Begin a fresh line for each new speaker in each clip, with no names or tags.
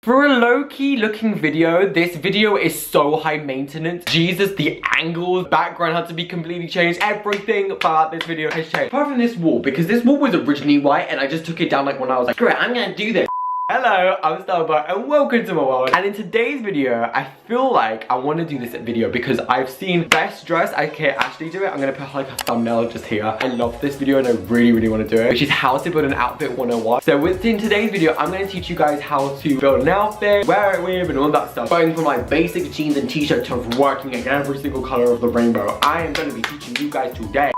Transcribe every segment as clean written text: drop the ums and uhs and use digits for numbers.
For a low-key looking video, this video is so high maintenance. Jesus, the angles, background had to be completely changed. Everything about this video has changed. Apart from this wall, because this wall was originally white and I just took it down like when I was like, great, I'm gonna do this. Hello, I'm Styleboy and welcome to my world. And in today's video, I feel like I want to do this video because I've seen Best Dress, aka Ashley, do it. I'm gonna put like a thumbnail just here. I love this video and I really want to do it, which is how to build an outfit 101. So within today's video, I'm gonna teach you guys how to build an outfit, wear it with, and all that stuff. Going from like basic jeans and t-shirts to working in every single color of the rainbow. I am gonna be teaching you guys today.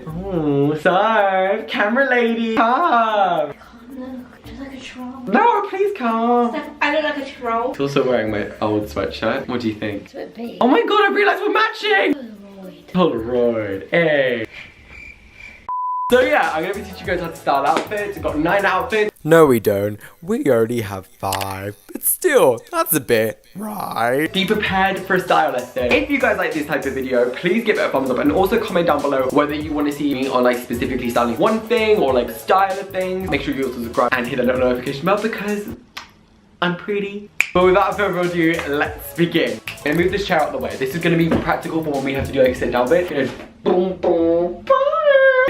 Oh, so camera lady, come.
Like a troll.
No, please come.
I look like a troll.
He's also wearing my old sweatshirt. What do you think?
It's a bit big.
Oh my god, I realised we're matching! Polaroid. Hey. So yeah, I'm gonna be teaching you guys how to style outfits. We've got 9 outfits. No, we don't. We already have 5. But still, that's a bit, right? Be prepared for a style lesson. If you guys like this type of video, please give it a thumbs up and also comment down below whether you want to see me on like specifically styling one thing or like style of things. Make sure you also subscribe and hit that little notification bell because I'm pretty. But without further ado, let's begin. I'm gonna move this chair out of the way. This is gonna be practical for when we have to do like a sit down bit. You know, boom, boom, boom.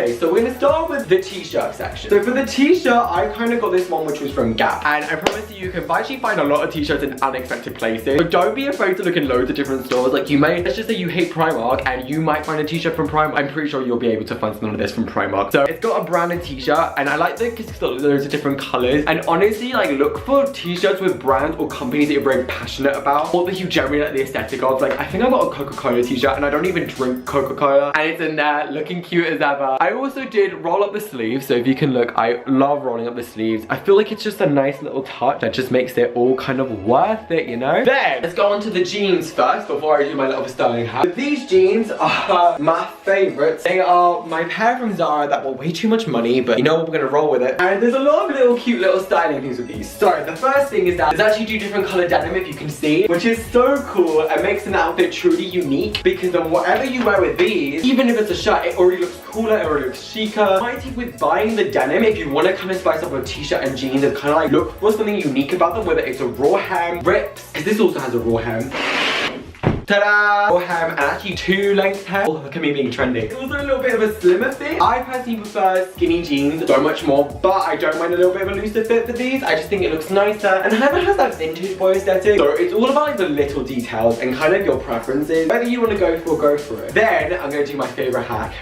Okay, so we're gonna start with the t-shirt section. So for the t-shirt, I kind of got this one which was from Gap. And I promise you can actually find a lot of t-shirts in unexpected places. But don't be afraid to look in loads of different stores. Like you may, let's just say you hate Primark and you might find a t-shirt from Primark. I'm pretty sure you'll be able to find some of this from Primark. So it's got a branded t-shirt and I like the because it's got loads of different colors. And honestly, like look for t-shirts with brands or companies that you're very passionate about or that you generally like the aesthetic of. Like I think I got a Coca-Cola t-shirt and I don't even drink Coca-Cola. And it's in there looking cute as ever. I also did roll up the sleeves, so if you can look, I love rolling up the sleeves. I feel like it's just a nice little touch that just makes it all kind of worth it, you know? Then, let's go on to the jeans first before I do my little styling hack. These jeans are my favorites. They are my pair from Zara that were way too much money, but you know what, we're gonna roll with it. And there's a lot of little cute little styling things with these. So, the first thing is that there's actually 2 different color denim, if you can see, which is so cool and makes an outfit truly unique because then whatever you wear with these, even if it's a shirt, it already looks cooler, it already looks chicer. My tip with buying the denim, if you want to kind of spice up a t-shirt and jeans and kind of like look for something unique about them, whether it's a raw hem, rips, because this also has a raw hem. Ta-da! Raw hem and actually 2 length hem. Oh, look at me being trendy. It's also a little bit of a slimmer fit. I personally prefer skinny jeans so much more, but I don't mind a little bit of a looser fit for these. I just think it looks nicer and it has that vintage boy aesthetic. So it's all about like the little details and kind of your preferences. Whether you want to go for it. Then I'm going to do my favorite hack.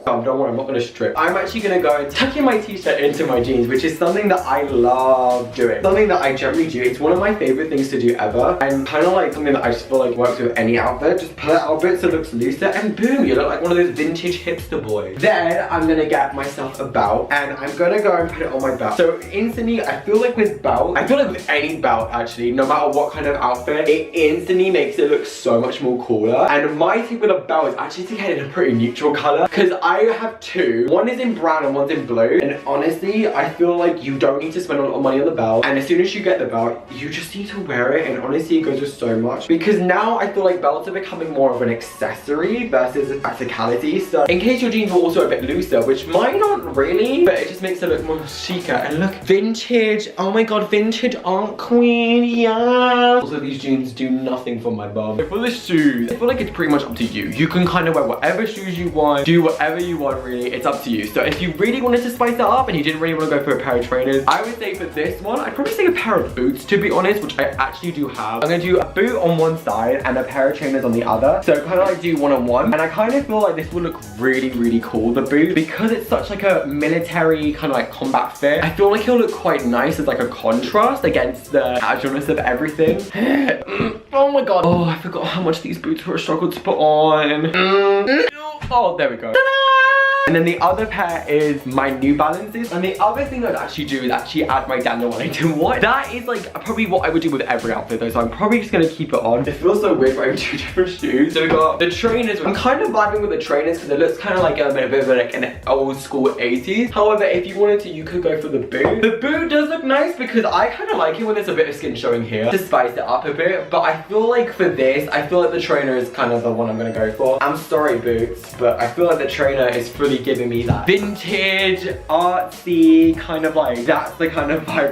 Don't worry, I'm not gonna strip. I'm actually gonna go and tuck in my t-shirt into my jeans, which is something that I love doing. Something that I generally do. It's one of my favorite things to do ever. And kind of like something that I just feel like works with any outfit. Just pull it out a bit so it looks looser and boom, you look like one of those vintage hipster boys. Then I'm gonna get myself a belt and I'm gonna go and put it on my belt. So instantly, I feel like with belt, I feel like with any belt actually, no matter what kind of outfit, it instantly makes it look so much more cooler. And my tip with a belt is actually to get it in a pretty neutral color because I have 2. One is in brown and one's in blue. And honestly, I feel like you don't need to spend a lot of money on the belt. And as soon as you get the belt, you just need to wear it. And honestly, it goes with so much. Because now I feel like belts are becoming more of an accessory versus a practicality. So in case your jeans were also a bit looser, which might not really, but it just makes it look more chicer. And look, vintage. Oh my god, vintage aunt queen. Yeah. Also, these jeans do nothing for my bum. So for the shoes, I feel like it's pretty much up to you. You can kind of wear whatever shoes you want, do whatever you want, really. It's up to you. So if you really wanted to spice it up and you didn't really want to go for a pair of trainers, I would say for this one, I'd probably say a pair of boots, to be honest, which I actually do have. I'm gonna do a boot on one side and a pair of trainers on the other. So kind of like do one-on-one. And I kind of feel like this will look really cool, the boot, because it's such like a military kind of like combat fit. I feel like it'll look quite nice as like a contrast against the casualness of everything. Oh my god. Oh, I forgot how much these boots were a struggle to put on. Oh, there we go. And then the other pair is my New Balances. And the other thing I'd actually do is actually add my Daniel Wellington watch. That is like probably what I would do with every outfit though. So I'm probably just gonna keep it on. It feels so weird wearing 2 different shoes. So we got the trainers. I'm kind of vibing with the trainers because it looks kind of like a bit of like an old school 80s. However, if you wanted to, you could go for the boot. The boot does look nice because I kind of like it when there's a bit of skin showing here to spice it up a bit. But I feel like for this, I feel like the trainer is kind of the one I'm gonna go for. I'm sorry, boots, but I feel like the trainer is fully really giving me that vintage, artsy, kind of like, that's the kind of vibe.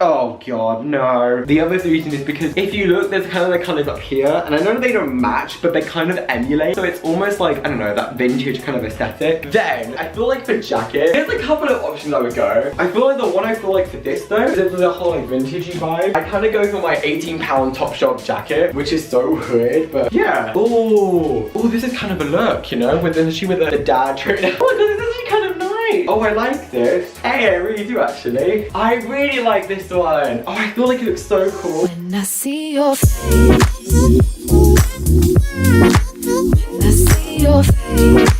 Oh god, no. The other reason is because if you look, there's kind of the colours up here, and I know they don't match, but they kind of emulate. So it's almost like, I don't know, that vintage kind of aesthetic. Then, I feel like for jacket, there's a couple of options I would go. I feel like the one I feel like for this though, is for the whole like vintagey vibe. I kind of go for my £18 Topshop jacket, which is so weird, but yeah. Oh, this is kind of a look, you know, with the dad trainer. Oh my god, this is actually kind of nice. Oh, I like this. Hey, I really do actually. I really like this one. Oh, I feel like it looks so cool.
When I see your face, I see your face.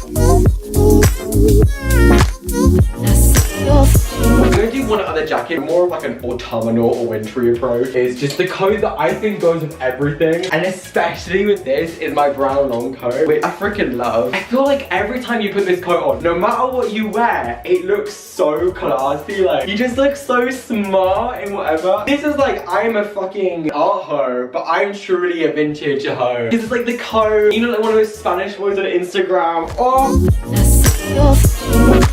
I'm gonna do one other jacket, more of like an autumnal or wintry approach. It's just the coat that I think goes with everything, and especially with this is my brown long coat, which I freaking love. I feel like every time you put this coat on, no matter what you wear, it looks so classy. Like, you just look so smart and whatever. This is like, I'm a fucking art hoe, but I'm truly a vintage hoe. This is like the coat, you know, like one of those Spanish boys on Instagram. Oh,
I see your face.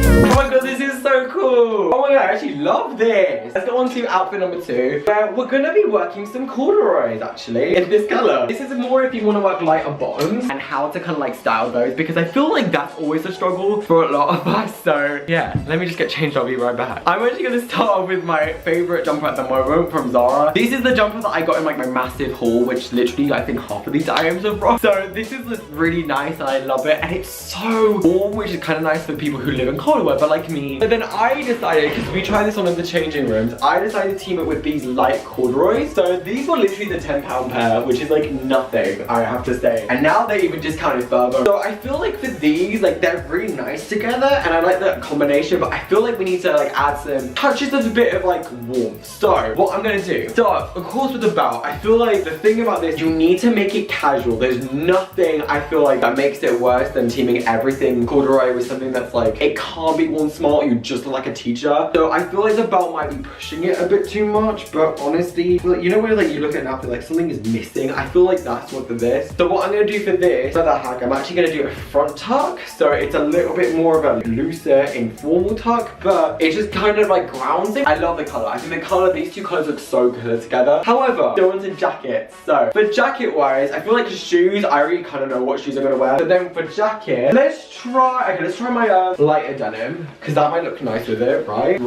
oh my god, this is so cool. Oh my god, I actually love this. Let's go on to outfit number 2, where we're gonna be working some corduroys actually in this color. This is more if you want to work lighter bottoms and how to kind of like style those, because I feel like that's always a struggle for a lot of us. So yeah, let me just get changed. I'll be right back. I'm actually gonna start off with my favorite jumper at the moment from Zara. This is the jumper that I got in like my massive haul, which literally I think half of these items are from. So this is just really nice and I love it, and it's so warm, which is kind of nice for people who live in cold weather like me. But then I decided, because we tried this on in the changing rooms, I decided to team it with these light corduroys. So these were literally the £10 pair, which is like nothing, I have to say. And now they're even discounted further. So I feel like for these, like they're really nice together, and I like that combination, but I feel like we need to like add some touches of a bit of like warmth. So what I'm gonna do, start of course with the belt. I feel like the thing about this, you need to make it casual. There's nothing I feel like that makes it worse than teaming everything corduroy with something that's like, it can't be worn small, you just look like a teacher. So I feel like the belt might be pushing it a bit too much, but honestly, like, you know when like you look at an outfit like something is missing, I feel like that's what for this. So what I'm gonna do for this, for the hack, I'm actually gonna do a front tuck. So it's a little bit more of a looser, informal tuck, but it just kind of like grounds it. I love the color. I think the color, these two colors look so good together. However, go into jackets. So for jacket wise, I feel like shoes, I already kind of know what shoes I'm gonna wear. But then for jacket, let's try my lighter denim, because that might look nice with it, right?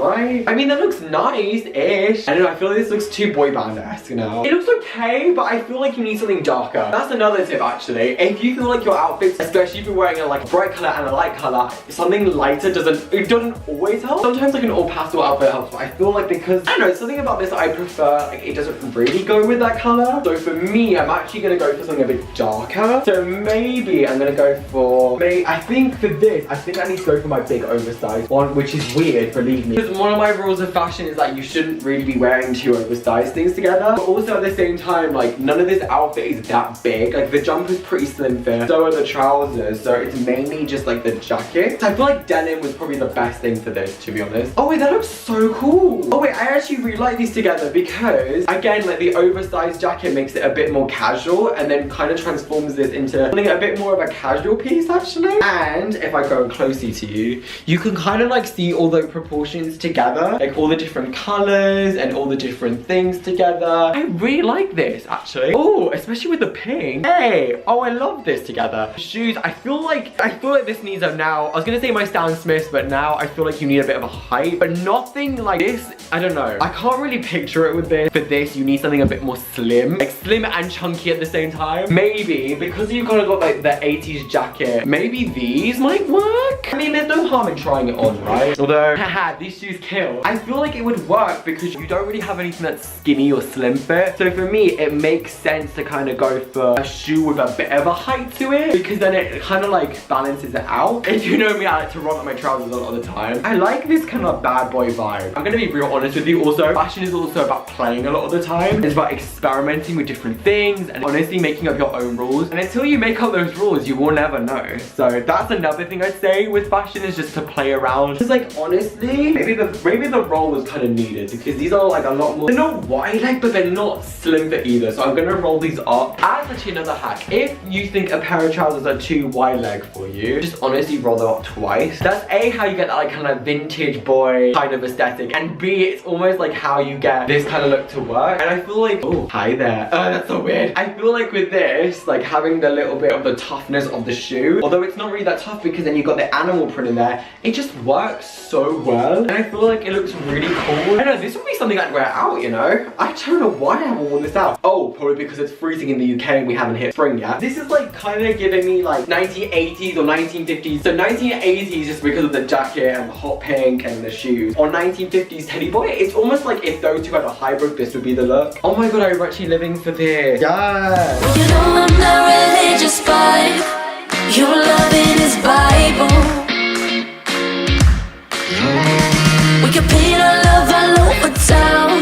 I mean, that looks nice-ish. I don't know, I feel like this looks too boy band-esque now. It looks okay, but I feel like you need something darker. That's another tip actually. If you feel like your outfits, especially if you're wearing a like bright color and a light color, something lighter doesn't always help. Sometimes like an all pastel outfit helps, but I feel like because, I don't know, something about this I prefer, like it doesn't really go with that color. So for me, I'm actually gonna go for something a bit darker. So maybe I'm gonna go for, I think for this, I think I need to go for my big oversized one, which is weird, believe me. Because one of my rules of fashion is that you shouldn't really be wearing two oversized things together. But also at the same time, like none of this outfit is that big. Like the jumper's pretty slim fit, so are the trousers. So it's mainly just like the jacket. So I feel like denim was probably the best thing for this, to be honest. Oh wait, that looks so cool. Oh wait, I actually really like these together because, again, like the oversized jacket makes it a bit more casual and then kind of transforms this into something a bit more of a casual piece actually. And if I go closely to you, you can kind of like see all the proportions together, like all the different colors and all the different things together. I really like this actually. Oh, especially with the pink. Hey, oh, I love this together. Shoes, I feel like this needs a now. I was gonna say my Stan Smiths, but now I feel like you need a bit of a height, but nothing like this. I don't know. I can't really picture it with this. For this, you need something a bit more slim, like slim and chunky at the same time. Maybe because you've kind of got like the 80s jacket, maybe these might work. I mean, there's no harm in trying it on, right? Although, haha, these shoes kill. I feel like it would work because you don't really have anything that's skinny or slim fit. So for me, it makes sense to kind of go for a shoe with a bit of a height to it, because then it kind of like balances it out. If you know me, I like to roll up my trousers a lot of the time. I like this kind of bad boy vibe. I'm gonna be real honest with you also. Fashion is also about playing a lot of the time. It's about experimenting with different things and honestly making up your own rules. And until you make up those rules, you will never know. So that's another thing I'd say with with fashion is just to play around. Because like honestly, maybe the roll was kind of needed because these are like a lot more, they're not wide leg but they're not slim fit either. So I'm gonna roll these up. That's actually another hack. If you think a pair of trousers are too wide leg for you, just honestly roll them up twice. That's A, how you get that like kind of vintage boy kind of aesthetic, and B, it's almost like how you get this kind of look to work. And I feel like, oh, hi there. That's so weird. I feel like with this, like having the little bit of the toughness of the shoe, although it's not really that tough because then you've got the animal print in there, it just works so well. And I feel like it looks really cool. I know, this would be something I'd wear out, you know? I don't know why I haven't worn this out. Oh, probably because it's freezing in the UK and we haven't hit spring yet. This is like kind of giving me like 1980s or 1950s. So 1980s just because of the jacket and the hot pink and the shoes. Or 1950s Teddy Boy. It's almost like if those two had a hybrid, this would be the look. Oh my god, I'm actually living for this. Yeah.
You know I'm not religious, but your loving is Bible. We can paint our love all over town.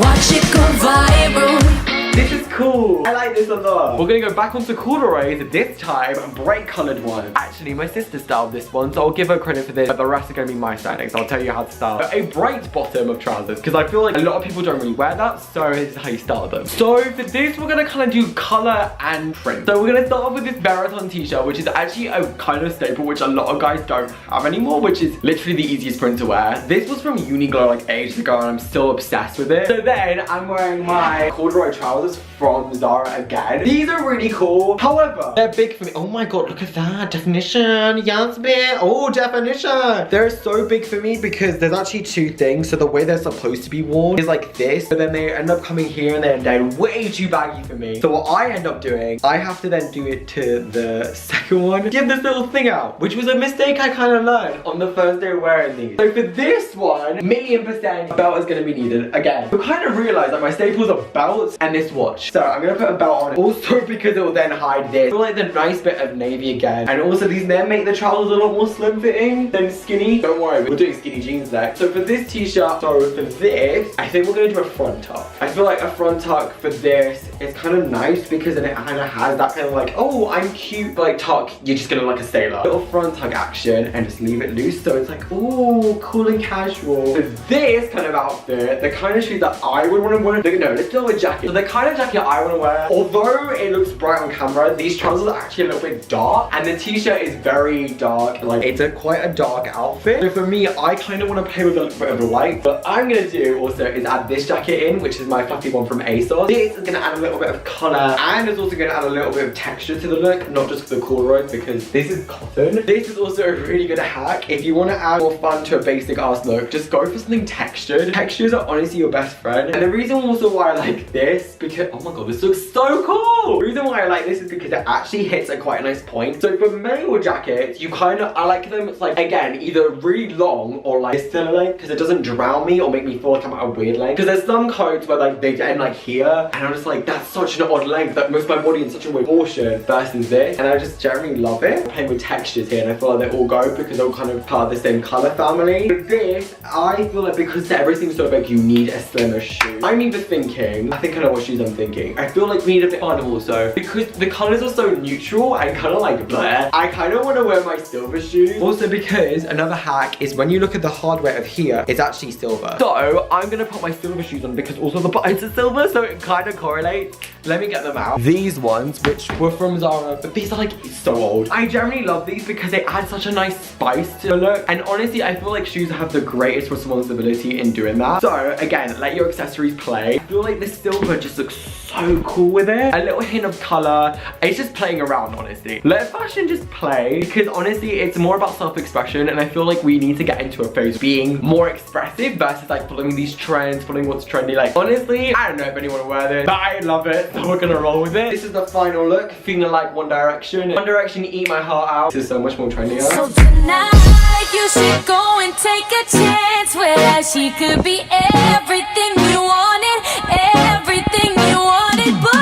Watch it go viral.
This is cool. I like this a lot. We're gonna go back onto corduroys, this time bright colored ones. Actually, my sister styled this one, so I'll give her credit for this, but the rest are gonna be my styling, so I'll tell you how to style a bright bottom of trousers, because I feel like a lot of people don't really wear that, so this is how you style them. So for this, we're gonna kind of do color and print. So we're gonna start off with this marathon t-shirt, which is actually a kind of staple, which a lot of guys don't have anymore, which is literally the easiest print to wear. This was from Uniqlo like ages ago, and I'm still obsessed with it. So then, I'm wearing my corduroy trousers from Zara again. These are really cool. However, they're big for me. Oh my god, look at that. Definition. Yes, man. Oh, definition. They're so big for me because there's actually two things. So the way they're supposed to be worn is like this, but then they end up coming here and then they're way too baggy for me. So what I end up doing, I have to then do it to the second one. Give this little thing out, which was a mistake I kind of learned on the first day wearing these. So for this one, 1,000,000% a belt is going to be needed again. I kind of realized that my staples are belts and this watch. So I'm gonna put a belt on it. Also because it will then hide this. I feel like the nice bit of navy again. And also these then make the trousers a lot more slim fitting than skinny. Don't worry, we're doing skinny jeans next. So for this t-shirt, so for this, I think we're gonna do a front tuck. I feel like a front tuck for this is kind of nice because then it kind of has that kind of like, oh, I'm cute, but like tuck, you're just gonna look like a sailor. Little front tuck action and just leave it loose. So it's like, oh, cool and casual. For this kind of outfit, the kind of shoes that I would want to wear, no, let's go with jacket. So the kind of jacket I want to wear, although it looks bright on camera, these trousers are actually a little bit dark and the t-shirt is very dark. Like it's quite a dark outfit. So for me, I kind of want to play with a little bit of light. What I'm going to do also is add this jacket in, which is my fluffy one from ASOS. This is going to add a little bit of color and it's also going to add a little bit of texture to the look, not just the corduroys because this is cotton. This is also a really good hack. If you want to add more fun to a basic ass look, just go for something textured. Textures are honestly your best friend. And the reason also why I like this, because, oh my god, this looks so cool. The reason why I like this is because it actually hits at quite a nice point. So for male jackets, you kind of, I like them, it's like, again, either really long or like this thinner length because it doesn't drown me or make me feel like I'm at a weird length. Because there's some coats where like they end like here and I'm just like, that's such an odd length that moves my body in such a weird portion versus this. And I just generally love it. I'm playing with textures here and I feel like they all go because they're all kind of part of the same color family. With this, I feel like because everything's so big, you need a slimmer shoe. I'm either thinking, I think I know what shoes I'm thinking. I feel like we need a bit fun also because the colors are so neutral and kind of like blah. I kind of want to wear my silver shoes. Also because another hack is when you look at the hardware of here, it's actually silver. So I'm going to put my silver shoes on because also the buttons are silver, so it kind of correlates. Let me get them out. These ones, which were from Zara, but these are like so old. I generally love these because they add such a nice spice to the look. And honestly, I feel like shoes have the greatest responsibility in doing that. So again, let your accessories play. I feel like the silver just looks so cool with it. A little hint of color. It's just playing around, honestly. Let fashion just play because honestly, it's more about self-expression and I feel like we need to get into a phase being more expressive versus like following these trends, following what's trendy. Like honestly, I don't know if anyone will wear this, but I love it, so we're gonna roll with it. This is the final look, feeling like One Direction. One Direction, eat my heart out. This is so much more trendier.
So tonight you should go and take a chance where she could be everything you wanted, everything you wanted, boy.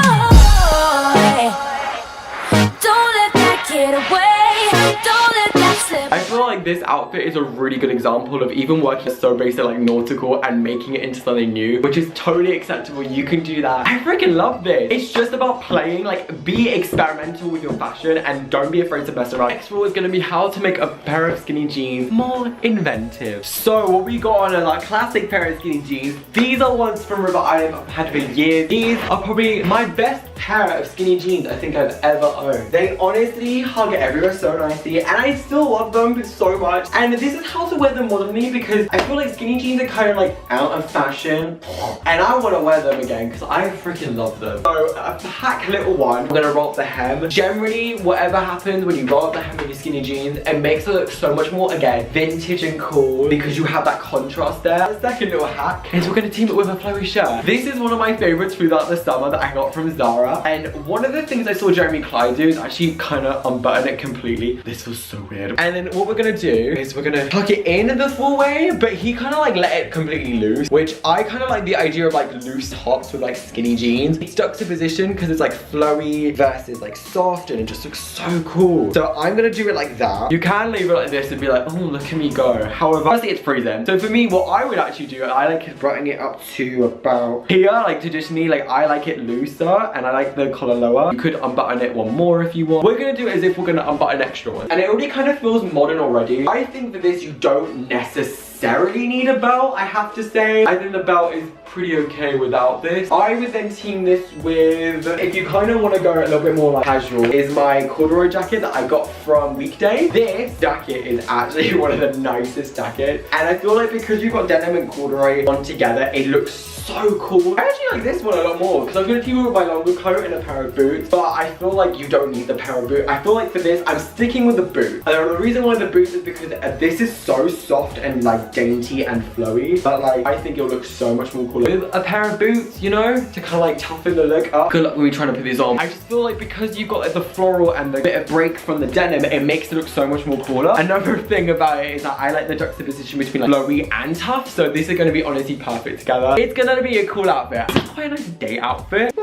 Don't let that get away. Don't let that slip.
I feel like like this outfit is a really good example of even working so basic like nautical and making it into something new, which is totally acceptable. You can do that. I freaking love this. It's just about playing, like be experimental with your fashion and don't be afraid to mess around. Next rule is going to be how to make a pair of skinny jeans more inventive. So what we got on a like classic pair of skinny jeans, these are ones from River Island I've had for years. These are probably my best pair of skinny jeans I think I've ever owned. They honestly hug everywhere so nicely and I still love them so much. And this is how to wear them modernly because I feel like skinny jeans are kind of like out of fashion and I want to wear them again because I freaking love them. So a pack little one, I'm gonna roll up the hem. Generally whatever happens when you roll up the hem of your skinny jeans, it makes it look so much more again vintage and cool because you have that contrast there. The second little hack is we're gonna team it with a flowy shirt. This is one of my favorites throughout the summer that I got from Zara, and one of the things I saw Jeremy Clyde do is actually kind of unbutton it completely. This feels so weird. And then what we're gonna do is we're gonna tuck it in the full way, but he kind of like let it completely loose, which I kind of like the idea of like loose tops with like skinny jeans. It's juxtaposition because it's like flowy versus like soft and it just looks so cool. So I'm gonna do it like that. You can leave it like this and be like, oh look at me go. However, honestly it's freezing. So for me, what I would actually do, I like buttoning it up to about here. Like traditionally, like I like it looser and I like the collar lower. You could unbutton it one more if you want. We're gonna do it as if we're gonna unbutton extra one. And it already kind of feels modern already. I think for this you don't necessarily need a belt, I have to say. I think the belt is pretty okay without this. I would then team this with, if you kind of want to go a little bit more like casual, is my corduroy jacket that I got from Weekday. This jacket is actually one of the nicest jackets. And I feel like because you've got denim and corduroy on together, it looks so cool. I actually like this one a lot more because I'm going to team it with my longer coat and a pair of boots, but I feel like you don't need the pair of boots. I feel like for this, I'm sticking with the boot. And the reason why the boots is because this is so soft and like dainty and flowy, but like I think it'll look so much more cool with a pair of boots, you know, to kind of like toughen the look up. Good luck when we trying to put these on. I just feel like because you've got the floral and the bit of break from the denim, it makes it look so much more cooler. Another thing about it is that I like the juxtaposition between like flowy and tough, so this is going to be honestly perfect together. It's going to be a cool outfit. It's quite a nice date outfit.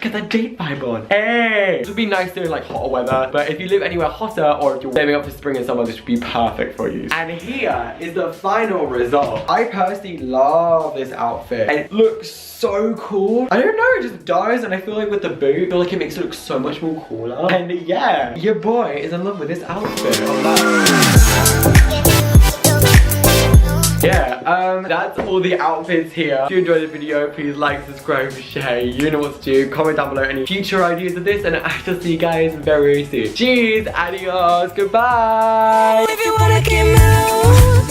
Get that date vibe on. Hey! This would be nice during like hotter weather, but if you live anywhere hotter or if you're saving up for spring and summer, this would be perfect for you. And here is the final result. I personally love this outfit and it looks so cool. I don't know, it just does, and I feel like with the boot, I feel like it makes it look so much more cooler. And yeah, your boy is in love with this outfit. Yeah, that's all the outfits here. If you enjoyed the video, please like, subscribe, share, you know what to do. Comment down below any future ideas of this, and I shall see you guys very soon. Cheers, adios, goodbye. If you wanna get mellow.